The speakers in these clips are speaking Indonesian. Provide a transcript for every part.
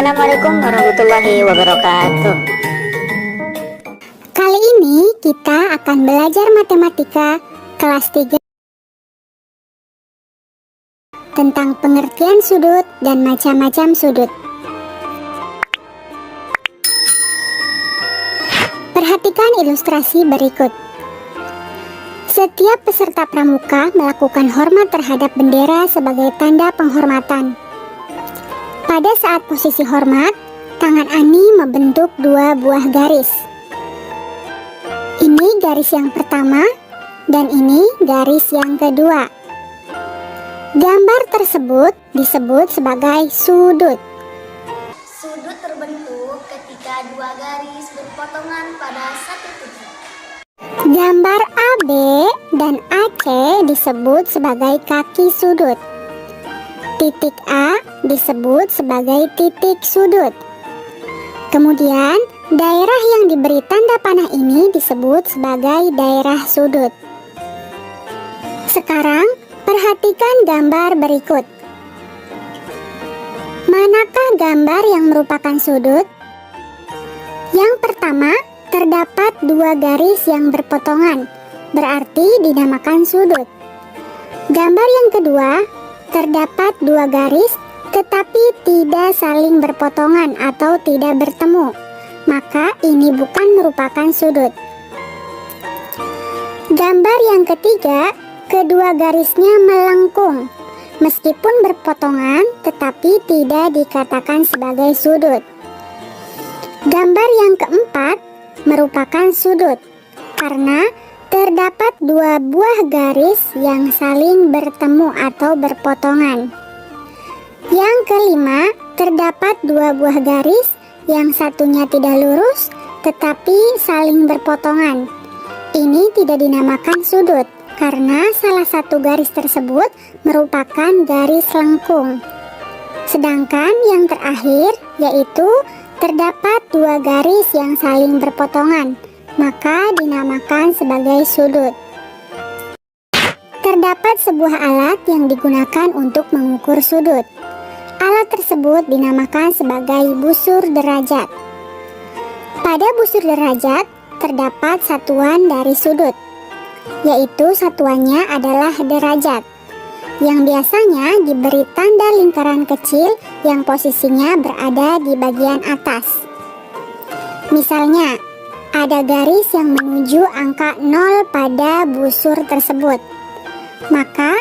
Assalamualaikum warahmatullahi wabarakatuh. Kali ini kita akan belajar matematika kelas 3 tentang pengertian sudut dan macam-macam sudut. Perhatikan ilustrasi berikut. Setiap peserta pramuka melakukan hormat terhadap bendera sebagai tanda penghormatan. Pada saat posisi hormat, tangan Ani membentuk dua buah garis. Ini garis yang pertama dan ini garis yang kedua. Gambar tersebut disebut sebagai sudut. Sudut terbentuk ketika dua garis berpotongan pada satu titik. Gambar AB dan AC disebut sebagai kaki sudut. Titik A disebut sebagai titik sudut. Kemudian, daerah yang diberi tanda panah ini disebut sebagai daerah sudut. Sekarang, perhatikan gambar berikut. Manakah gambar yang merupakan sudut? Yang pertama, terdapat dua garis yang berpotongan, berarti dinamakan sudut. Gambar yang kedua, terdapat dua garis tetapi tidak saling berpotongan atau tidak bertemu, maka ini bukan merupakan sudut. Gambar yang ketiga, kedua garisnya melengkung, meskipun berpotongan tetapi tidak dikatakan sebagai sudut. Gambar yang keempat merupakan sudut karena terdapat dua buah garis yang saling bertemu atau berpotongan. Yang kelima, terdapat dua buah garis yang satunya tidak lurus tetapi saling berpotongan. Ini tidak dinamakan sudut karena salah satu garis tersebut merupakan garis lengkung. Sedangkan yang terakhir yaitu terdapat dua garis yang saling berpotongan, maka dinamakan sebagai sudut. Terdapat sebuah alat yang digunakan untuk mengukur sudut. Alat tersebut dinamakan sebagai busur derajat. Pada busur derajat terdapat satuan dari sudut, yaitu satuannya adalah derajat, yang biasanya diberi tanda lingkaran kecil yang posisinya berada di bagian atas. Misalnya, ada garis yang menuju angka 0 pada busur tersebut, maka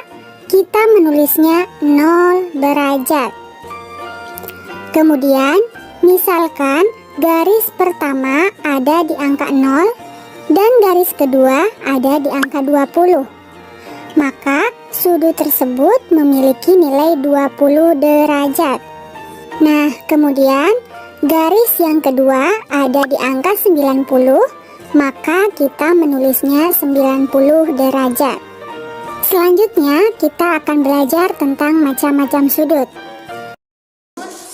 kita menulisnya 0 derajat. Kemudian, misalkan garis pertama ada di angka 0 dan garis kedua ada di angka 20, maka sudut tersebut memiliki nilai 20 derajat. Nah, kemudian garis yang kedua ada di angka 90, maka kita menulisnya 90 derajat. Selanjutnya, kita akan belajar tentang macam-macam sudut.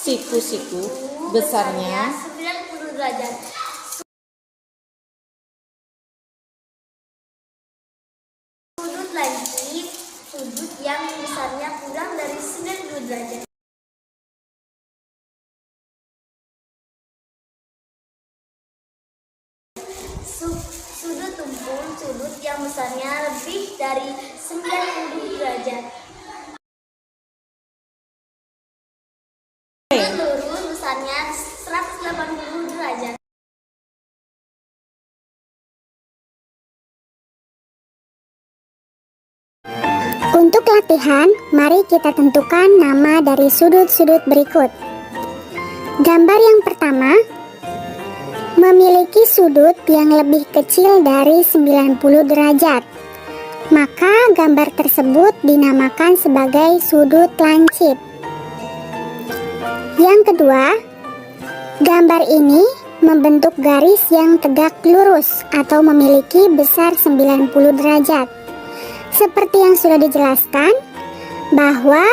Siku-siku besarnya 90 derajat. Sudut lancip, sudut yang besarnya kurang dari 90 derajat. Sudut tumpul, sudut yang besarnya lebih dari 90 derajat. Sudut lurus besarnya 180 derajat. Untuk latihan, mari kita tentukan nama dari sudut-sudut berikut. Gambar yang pertama memiliki sudut yang lebih kecil dari 90 derajat, maka gambar tersebut dinamakan sebagai sudut lancip. Yang kedua, gambar ini membentuk garis yang tegak lurus atau memiliki besar 90 derajat. Seperti yang sudah dijelaskan, bahwa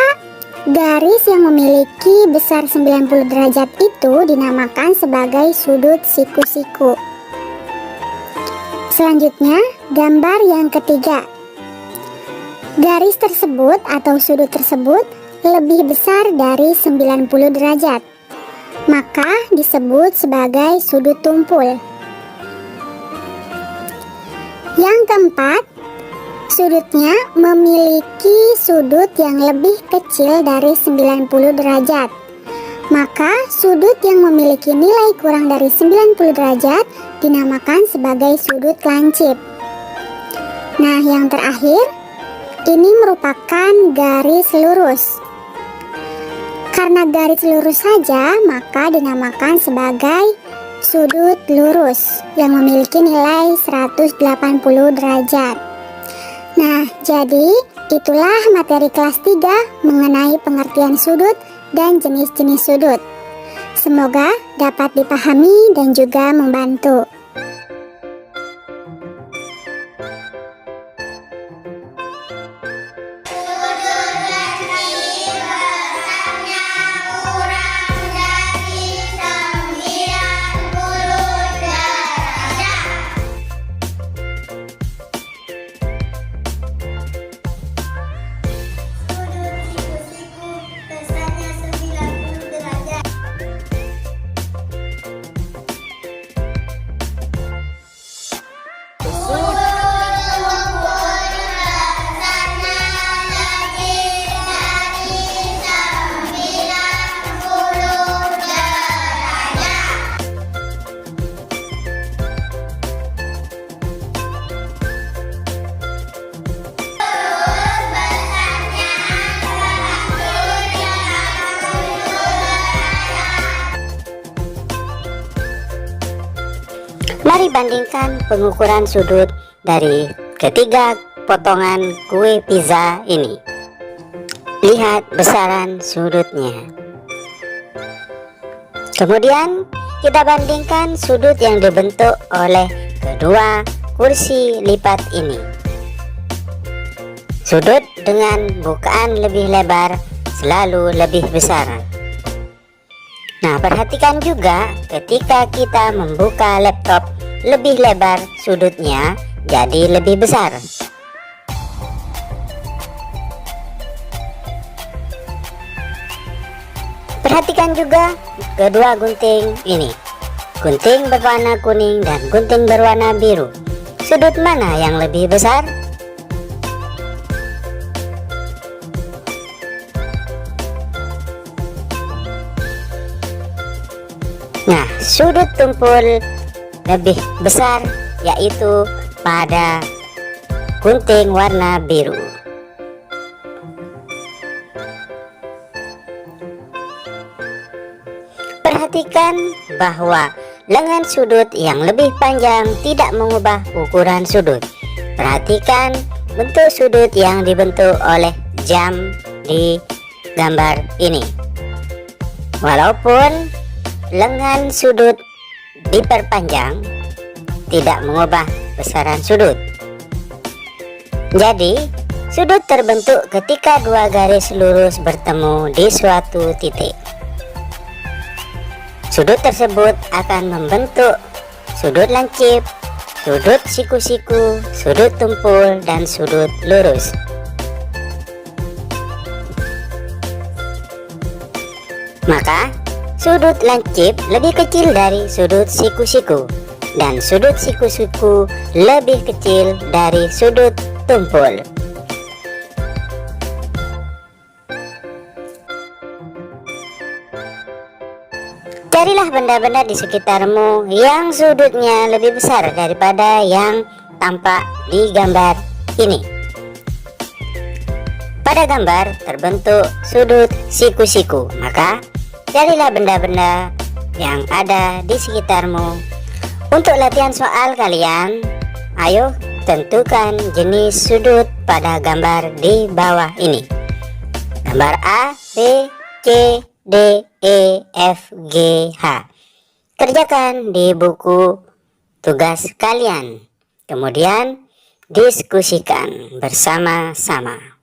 garis yang memiliki besar 90 derajat itu dinamakan sebagai sudut siku-siku. Selanjutnya, gambar yang ketiga. Garis tersebut atau sudut tersebut lebih besar dari 90 derajat. maka disebut sebagai sudut tumpul. Yang keempat, sudutnya memiliki sudut yang lebih kecil dari 90 derajat. Maka sudut yang memiliki nilai kurang dari 90 derajat dinamakan sebagai sudut lancip. Nah, yang terakhir, ini merupakan garis lurus. Karena garis lurus saja, maka dinamakan sebagai sudut lurus yang memiliki nilai 180 derajat. Nah, jadi itulah materi kelas 3 mengenai pengertian sudut dan jenis-jenis sudut. Semoga dapat dipahami dan juga membantu. Mari bandingkan pengukuran sudut dari ketiga potongan kue pizza ini. Lihat besaran sudutnya. Kemudian kita bandingkan sudut yang dibentuk oleh kedua kursi lipat ini. Sudut dengan bukaan lebih lebar selalu lebih besar. Nah, perhatikan juga ketika kita membuka laptop lebih lebar sudutnya jadi lebih besar. Perhatikan juga kedua gunting ini. Gunting berwarna kuning dan gunting berwarna biru. Sudut mana yang lebih besar? Nah, sudut tumpul lebih besar yaitu pada gunting warna biru. Perhatikan bahwa lengan sudut yang lebih panjang tidak mengubah ukuran sudut. Perhatikan bentuk sudut yang dibentuk oleh jam di gambar ini. Walaupun lengan sudut diperpanjang, tidak mengubah besaran sudut. Jadi, sudut terbentuk ketika dua garis lurus bertemu di suatu titik. Sudut tersebut akan membentuk sudut lancip, sudut siku-siku, sudut tumpul, dan sudut lurus. Maka, sudut lancip lebih kecil dari sudut siku-siku, dan sudut siku-siku lebih kecil dari sudut tumpul. Carilah benda-benda di sekitarmu yang sudutnya lebih besar daripada yang tampak di gambar ini. Pada gambar terbentuk sudut siku-siku, maka carilah benda-benda yang ada di sekitarmu. Untuk latihan soal kalian, ayo tentukan jenis sudut pada gambar di bawah ini. Gambar A, B, C, D, E, F, G, H. Kerjakan di buku tugas kalian. Kemudian diskusikan bersama-sama.